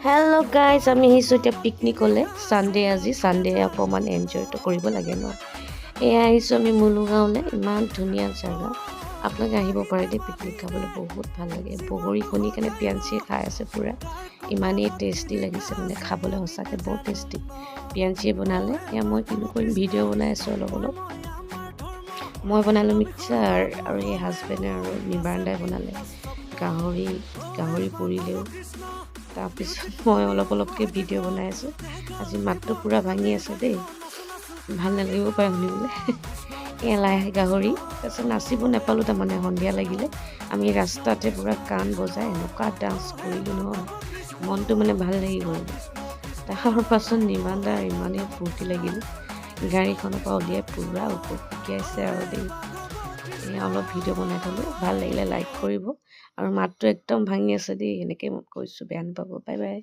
Hello' guys, আমি আহিছোঁ এতিয়া পিকনিকলৈ। ছানডে আজি ছানডে অকণমান এনজয়টো কৰিব লাগে ন। এয়া আহিছোঁ আমি মুলুগাঁৱলৈ। ইমান ধুনীয়া জেগা, আপোনালোকে আহিব পাৰে দেই। পিকনিক খাবলৈ বহুত ভাল লাগে। বগৰী কণী কাৰণে পিয়াঞ্চিয়ে খাই আছে পূৰা। ইমানেই টেষ্টি লাগিছে মানে খাবলৈ, সঁচাকৈ বহুত টেষ্টি। পিয়াঞ্চিয়ে বনালে। এয়া মই কিনো কৰিম, ভিডিঅ' বনাই আছোঁ অলপ অলপ। মই বনালোঁ মিক্সাৰ, আৰু এই হাজবেণ্ডে আৰু নিবাৰণদাই বনালে গাহৰি পুৰিলেও। তাৰপিছত মই অলপ অলপকৈ ভিডিঅ' বনাই আছোঁ। আজি মাতটো পূৰা ভাঙি আছে দেই, ভাল নালাগিব পাৰে শুনিবলৈ। এলাই গাহৰি, তাৰপিছত নাচিব নাপালোঁ। তাৰমানে সন্ধিয়া লাগিলে আমি ৰাস্তাতে পূৰা গান বজাই এনেকুৱা ডান্স কৰিলোঁ নহয়, মনটো মানে ভাল লাগি গ'ল। তাৰ পাছত নিবানদাৰ ইমানেই ফূৰ্তি লাগিলে, গাড়ীখনৰ পৰা উলিয়াই পূৰা শিকাইছে আৰু দেই। অলপ ভিডিঅ' বনাই থ'লোঁ, ভাল লাগিলে লাইক কৰিব। আৰু মাতটো একদম ভাঙি আছে দেই, এনেকৈ কৈছোঁ, বেয়া নাপাব। Bye bye.